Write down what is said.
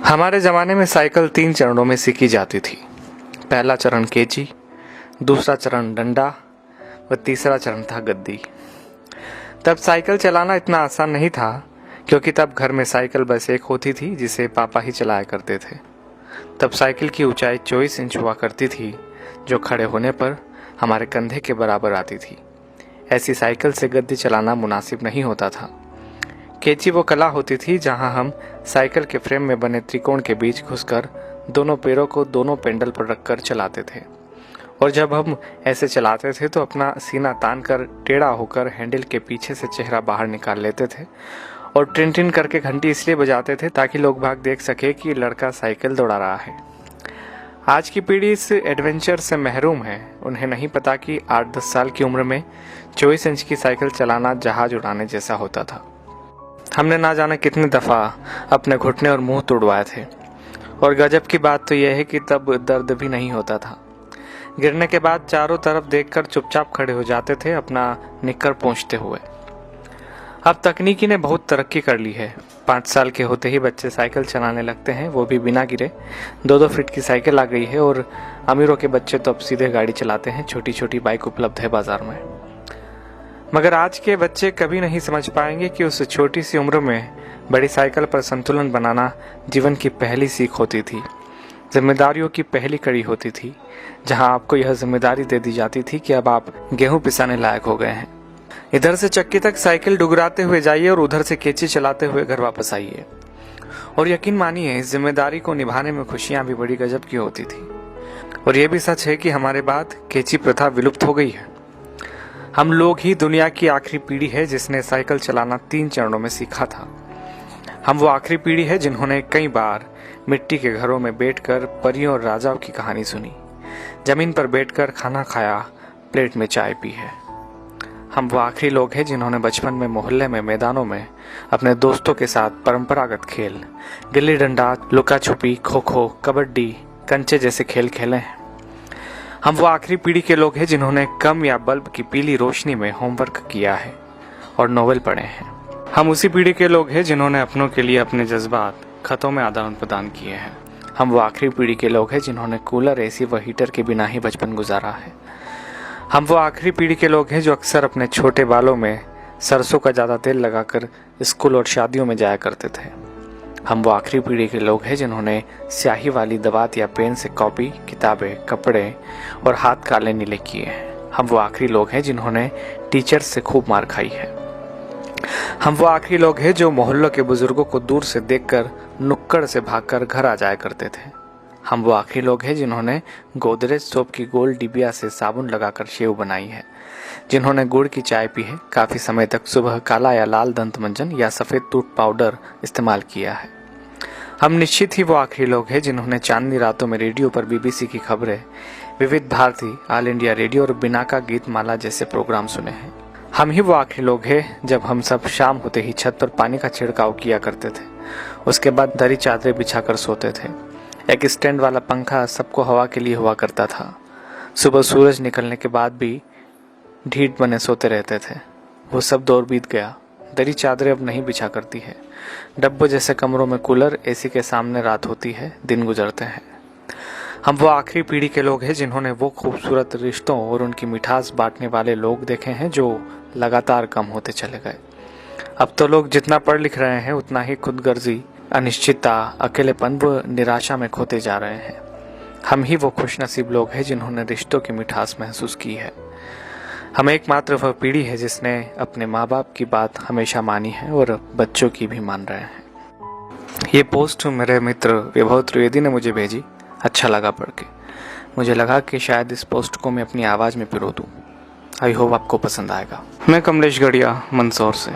हमारे ज़माने में साइकिल 3 चरणों में सीखी जाती थी। पहला चरण केची, दूसरा चरण डंडा व तीसरा चरण था गद्दी। तब साइकिल चलाना इतना आसान नहीं था, क्योंकि तब घर में साइकिल बस एक होती थी जिसे पापा ही चलाया करते थे। तब साइकिल की ऊंचाई 24 इंच हुआ करती थी, जो खड़े होने पर हमारे कंधे के बराबर आती थी। ऐसी साइकिल से गद्दी चलाना मुनासिब नहीं होता था। केची वो कला होती थी जहां हम साइकिल के फ्रेम में बने त्रिकोण के बीच घुसकर दोनों पैरों को दोनों पेंडल पर रखकर चलाते थे। और जब हम ऐसे चलाते थे तो अपना सीना तान कर टेढ़ा होकर हैंडल के पीछे से चेहरा बाहर निकाल लेते थे और टिन टिन करके घंटी इसलिए बजाते थे ताकि लोग बाग देख सके कि लड़का साइकिल दौड़ा रहा है। आज की पीढ़ी इस एडवेंचर से महरूम है। उन्हें नहीं पता कि 8-10 साल की उम्र में 24 इंच की साइकिल चलाना जहाज उड़ाने जैसा होता था। हमने ना जाने कितनी दफ़ा अपने घुटने और मुंह तोड़वाए थे। और गजब की बात तो यह है कि तब दर्द भी नहीं होता था। गिरने के बाद चारों तरफ देखकर चुपचाप खड़े हो जाते थे, अपना निक्कर पोंछते हुए। अब तकनीकी ने बहुत तरक्की कर ली है। 5 साल के होते ही बच्चे साइकिल चलाने लगते हैं, वो भी बिना गिरे। 2-2 फीट की साइकिल आ गई है और अमीरों के बच्चे तो अब सीधे गाड़ी चलाते हैं। छोटी छोटी बाइक उपलब्ध है बाजार में। मगर आज के बच्चे कभी नहीं समझ पाएंगे कि उस छोटी सी उम्र में बड़ी साइकिल पर संतुलन बनाना जीवन की पहली सीख होती थी, जिम्मेदारियों की पहली कड़ी होती थी, जहां आपको यह जिम्मेदारी दे दी जाती थी कि अब आप गेहूं पिसाने लायक हो गए हैं। इधर से चक्की तक साइकिल डुगराते हुए जाइए और उधर से केची चलाते हुए घर वापस आइए। और यकीन मानिए, इस जिम्मेदारी को निभाने में खुशियां भी बड़ी गजब की होती थी। और यह भी सच है कि हमारे बाद केची प्रथा विलुप्त हो गई है। हम लोग ही दुनिया की आखिरी पीढ़ी है जिसने साइकिल चलाना 3 चरणों में सीखा था। हम वो आखिरी पीढ़ी है जिन्होंने कई बार मिट्टी के घरों में बैठकर परियों और राजाओं की कहानी सुनी, जमीन पर बैठकर खाना खाया, प्लेट में चाय पी है। हम वो आखिरी लोग हैं जिन्होंने बचपन में मोहल्ले में मैदानों में अपने दोस्तों के साथ परंपरागत खेल, गिल्ली डंडा, लुका छुपी, खो खो, कबड्डी, कंचे जैसे खेल खेले हैं। हम वो आखिरी पीढ़ी के लोग हैं जिन्होंने कम या बल्ब की पीली रोशनी में होमवर्क किया है और नोवेल पढ़े हैं। हम उसी पीढ़ी के लोग हैं जिन्होंने अपनों के लिए अपने जज्बात खतों में आदान प्रदान किए हैं। हम वो आखिरी पीढ़ी के लोग हैं जिन्होंने कूलर, एसी व हीटर के बिना ही बचपन गुजारा है। हम वो आखिरी पीढ़ी के लोग हैं जो अक्सर अपने छोटे बालों में सरसों का ज़्यादा तेल लगाकर स्कूल और शादियों में जाया करते थे। हम वो आखिरी पीढ़ी के लोग हैं जिन्होंने स्याही वाली दवात या पेन से कॉपी, किताबें, कपड़े और हाथ काले नीले किए हैं। हम वो आखिरी लोग हैं जिन्होंने टीचर से खूब मार खाई है। हम वो आखिरी लोग हैं जो मोहल्लों के बुजुर्गों को दूर से देखकर नुक्कड़ से भागकर घर आ जाया करते थे। हम वो आखिरी लोग हैं जिन्होंने गोदरेज सोप की गोल डिबिया से साबुन लगाकर शेव बनाई है, जिन्होंने गुड़ की चाय पी है, काफी समय तक सुबह काला या लाल दंत मंजन या सफेद टूथ पाउडर इस्तेमाल किया है। हम निश्चित ही वो आखिरी लोग हैं जिन्होंने चांदनी रातों में रेडियो पर बीबीसी की खबरें, विविध भारती, ऑल इंडिया रेडियो और बिनाका गीत माला जैसे प्रोग्राम सुने हैं। हम ही वो आखिरी लोग हैं जब हम सब शाम होते ही छत पर पानी का छिड़काव किया करते थे। उसके बाद दरी चादरें बिछाकर सोते थे। एक स्टैंड वाला पंखा सबको हवा के लिए हुआ करता था। सुबह सूरज निकलने के बाद भी ढीठ बने सोते रहते थे। वो सब दौर बीत गया। दरी चादरें अब नहीं बिछा करती है। डब्बों जैसे कमरों में कूलर, एसी के सामने रात होती है, दिन गुजरते हैं। हम वो आखिरी पीढ़ी के लोग हैं जिन्होंने वो खूबसूरत रिश्तों और उनकी मिठास बांटने वाले लोग देखे हैं जो लगातार कम होते चले गए। अब तो लोग जितना पढ़ लिख रहे हैं उतना ही खुदगर्जी, अनिश्चितता, अकेलेपन व निराशा में खोते जा रहे हैं। हम ही वो खुशनसीब लोग हैं जिन्होंने रिश्तों की मिठास महसूस की है। हम एकमात्र वह पीढ़ी है जिसने अपने माँ बाप की बात हमेशा मानी है और बच्चों की भी मान रहे हैं। ये पोस्ट मेरे मित्र विभव त्रिवेदी ने मुझे भेजी। अच्छा लगा पढ़ के। मुझे लगा कि शायद इस पोस्ट को मैं अपनी आवाज़ में पिरो दूँ। आई होप आपको पसंद आएगा। मैं कमलेश गढ़िया, मंदसौर से।